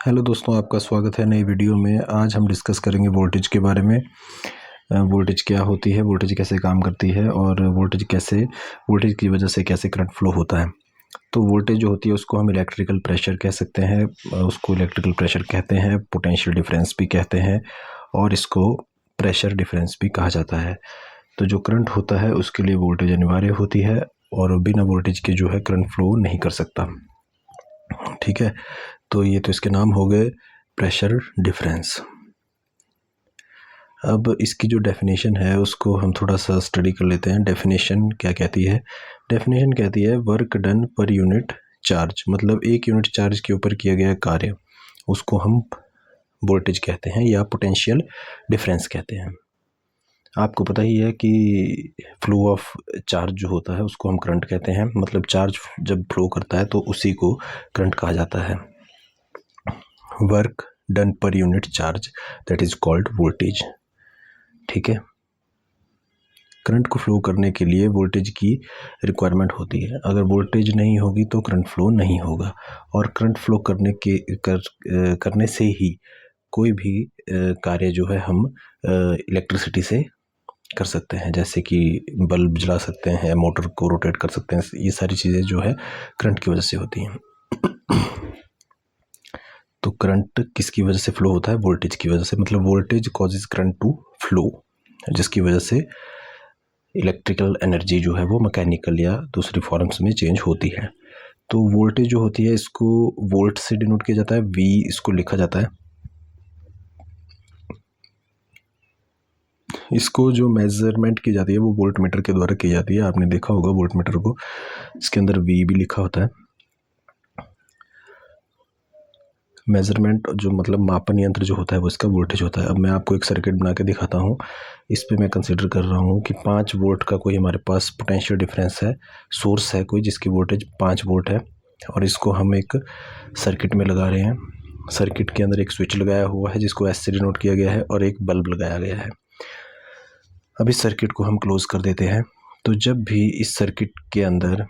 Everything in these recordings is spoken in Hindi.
हेलो दोस्तों, आपका स्वागत है नई वीडियो में। आज हम डिस्कस करेंगे वोल्टेज के बारे में। वोल्टेज क्या होती है, वोल्टेज कैसे काम करती है और वोल्टेज की वजह से कैसे करंट फ्लो होता है। तो वोल्टेज जो होती है उसको हम इलेक्ट्रिकल प्रेशर कह सकते हैं। उसको इलेक्ट्रिकल प्रेशर कहते हैं, पोटेंशियल डिफरेंस भी कहते हैं और इसको प्रेशर डिफरेंस भी कहा जाता है। तो जो करंट होता है उसके लिए वोल्टेज अनिवार्य होती है और बिना वोल्टेज के जो है करंट फ्लो नहीं कर सकता। ठीक है, तो ये तो इसके नाम हो गए प्रेशर डिफरेंस। अब इसकी जो डेफिनेशन है उसको हम थोड़ा सा स्टडी कर लेते हैं। डेफिनेशन क्या कहती है? डेफिनेशन कहती है work done per unit charge, मतलब एक यूनिट चार्ज के ऊपर किया गया कार्य, उसको हम वोल्टेज कहते हैं या पोटेंशियल डिफरेंस कहते हैं। आपको पता ही है कि फ्लो ऑफ चार्ज जो होता है उसको हम करंट कहते हैं, मतलब चार्ज जब फ्लो करता है तो उसी को करंट कहा जाता है। Work done per unit charge that is called voltage. ठीक है, करंट को फ्लो करने के लिए वोल्टेज की रिक्वायरमेंट होती है। अगर वोल्टेज नहीं होगी तो करंट फ्लो नहीं होगा और करंट फ्लो करने से ही कोई भी कार्य जो है हम इलेक्ट्रिसिटी से कर सकते हैं, जैसे कि बल्ब जला सकते हैं, मोटर को रोटेट कर सकते हैं। ये सारी चीज़ें जो है करंट की वजह से होती हैं। तो करंट किसकी वजह से फ्लो होता है? वोल्टेज की वजह से, मतलब voltage causes current to flow, जिसकी वजह से इलेक्ट्रिकल एनर्जी जो है वो मैकेनिकल या दूसरी फॉर्म्स में चेंज होती है। तो वोल्टेज जो होती है इसको वोल्ट से डिनोट किया जाता है, वी इसको लिखा जाता है। इसको जो मेजरमेंट की जाती है वो वोल्ट मीटर के द्वारा की जाती है। आपने देखा होगा वोल्ट मीटर को, इसके अंदर वी भी लिखा होता है। मेजरमेंट जो मतलब मापन यंत्र जो होता है वो इसका वोल्टेज होता है। अब मैं आपको एक सर्किट बना के दिखाता हूँ। इस पे मैं कंसीडर कर रहा हूँ कि 5 वोल्ट का कोई हमारे पास पोटेंशियल डिफरेंस है, सोर्स है कोई जिसकी वोल्टेज 5 वोल्ट है और इसको हम एक सर्किट में लगा रहे हैं। सर्किट के अंदर एक स्विच लगाया हुआ है जिसको एस से डिनोट किया गया है और एक बल्ब लगाया गया है। अब इस सर्किट को हम क्लोज कर देते हैं। तो जब भी इस सर्किट के अंदर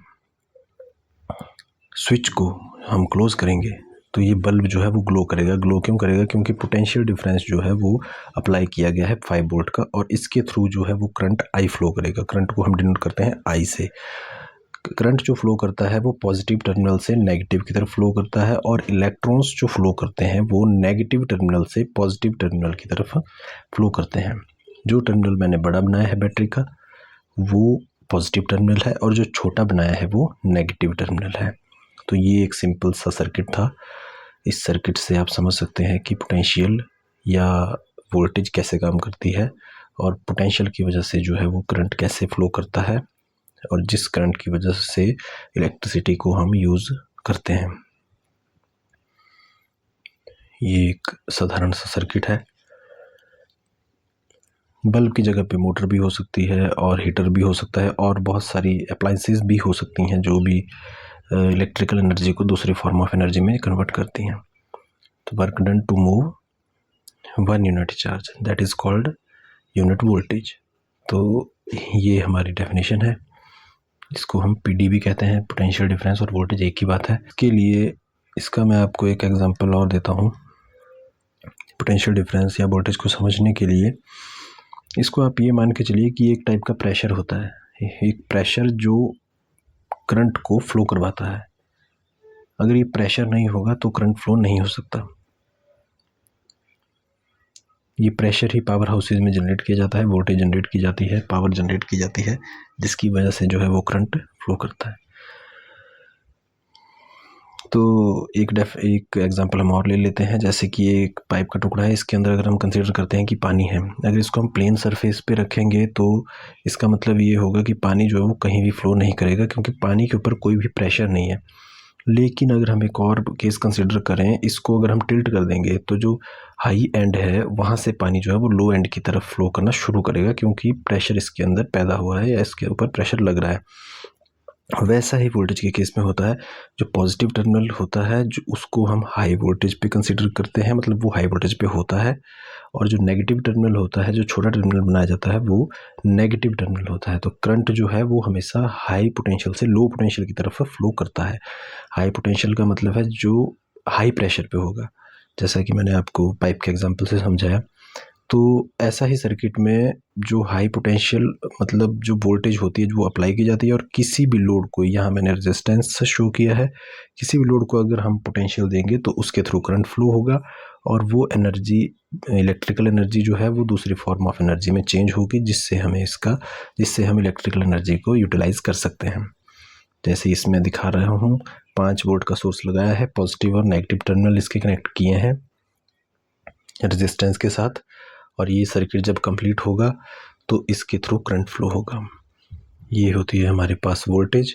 स्विच को हम क्लोज करेंगे तो ये बल्ब जो है वो ग्लो करेगा। ग्लो क्यों करेगा? क्योंकि पोटेंशियल डिफरेंस जो है वो अप्लाई किया गया है 5 वोल्ट का और इसके थ्रू जो है वो करंट आई फ्लो करेगा। करंट को हम डिनोट करते हैं आई से। करंट जो फ्लो करता है वो पॉजिटिव टर्मिनल से नेगेटिव की तरफ फ्लो करता है और इलेक्ट्रॉन्स जो फ्लो करते हैं वो नेगेटिव टर्मिनल से पॉजिटिव टर्मिनल की तरफ फ्लो करते हैं। जो टर्मिनल मैंने बड़ा बनाया है बैटरी का वो पॉजिटिव टर्मिनल है और जो छोटा बनाया है वो नेगेटिव टर्मिनल है। तो ये एक सिंपल सा सर्किट था। इस सर्किट से आप समझ सकते हैं कि पोटेंशियल या वोल्टेज कैसे काम करती है और पोटेंशियल की वजह से जो है वो करंट कैसे फ्लो करता है और जिस करंट की वजह से इलेक्ट्रिसिटी को हम यूज़ करते हैं। ये एक साधारण सा सर्किट है। बल्ब की जगह पे मोटर भी हो सकती है और हीटर भी हो सकता है और बहुत सारी अप्लायंसेस भी हो सकती हैं जो भी इलेक्ट्रिकल एनर्जी को दूसरी फॉर्म ऑफ एनर्जी में कन्वर्ट करती हैं। तो work done to move 1 unit charge that is called unit voltage. तो ये हमारी डेफिनेशन है। इसको हम पीडी भी कहते हैं, पोटेंशियल डिफरेंस और वोल्टेज एक ही बात है। इसके लिए इसका मैं आपको एक एग्जांपल और देता हूँ। पोटेंशियल डिफरेंस या वोल्टेज को समझने के लिए इसको आप ये मान के चलिए कि एक टाइप का प्रेशर होता है, एक प्रेशर जो करंट को फ्लो करवाता है। अगर ये प्रेशर नहीं होगा तो करंट फ्लो नहीं हो सकता। ये प्रेशर ही पावर हाउसेज में जनरेट किया जाता है, वोल्टेज जनरेट की जाती है, पावर जनरेट की जाती है, जिसकी वजह से जो है वो करंट फ्लो करता है। तो एक एग्जांपल हम और ले लेते हैं। जैसे कि ये एक पाइप का टुकड़ा है, इसके अंदर अगर हम कंसीडर करते हैं कि पानी है, अगर इसको हम प्लेन सरफेस पे रखेंगे तो इसका मतलब ये होगा कि पानी जो है वो कहीं भी फ्लो नहीं करेगा क्योंकि पानी के ऊपर कोई भी प्रेशर नहीं है। लेकिन अगर हम एक और केस कंसीडर करें, इसको अगर हम टिल्ट कर देंगे तो जो हाई एंड है वहाँ से पानी जो है वो लो एंड की तरफ फ्लो करना शुरू करेगा क्योंकि प्रेशर इसके अंदर पैदा हुआ है या इसके ऊपर प्रेशर लग रहा है। वैसा ही वोल्टेज के केस में होता है। जो पॉजिटिव टर्मिनल होता है जो उसको हम हाई वोल्टेज पे कंसीडर करते हैं, मतलब वो हाई वोल्टेज पे होता है, और जो नेगेटिव टर्मिनल होता है, जो छोटा टर्मिनल बनाया जाता है, वो नेगेटिव टर्मिनल होता है। तो करंट जो है वो हमेशा हाई पोटेंशियल से लो पोटेंशियल की तरफ फ्लो करता है। हाई पोटेंशियल का मतलब है जो हाई प्रेशर पे होगा, जैसा कि मैंने आपको पाइप के एग्जांपल से समझाया। तो ऐसा ही सर्किट में जो हाई पोटेंशियल मतलब जो वोल्टेज होती है जो अप्लाई की जाती है, और किसी भी लोड को, यहाँ मैंने रेजिस्टेंस शो किया है, किसी भी लोड को अगर हम पोटेंशियल देंगे तो उसके थ्रू करंट फ्लो होगा, और वो एनर्जी, इलेक्ट्रिकल एनर्जी जो है वो दूसरी फॉर्म ऑफ एनर्जी में चेंज होगी, जिससे हम इलेक्ट्रिकल एनर्जी को यूटिलाइज कर सकते हैं। जैसे इसमें दिखा रहा हूँ, 5 वोल्ट का सोर्स लगाया है, पॉजिटिव और नेगेटिव टर्मिनल इसके कनेक्ट किए हैं रेजिस्टेंस के साथ, और ये सर्किट जब कंप्लीट होगा तो इसके थ्रू करंट फ्लो होगा। ये होती है हमारे पास वोल्टेज।